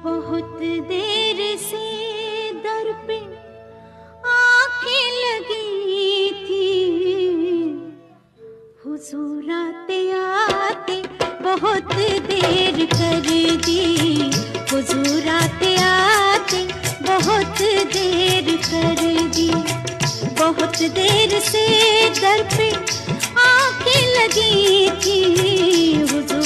बहुत देर से दर पे आंखें लगी थी, हुजूर आते आते बहुत देर कर दी, हुजूर आते आते बहुत देर कर दी। बहुत देर से दर पे आंखें लगी थी, हुजूर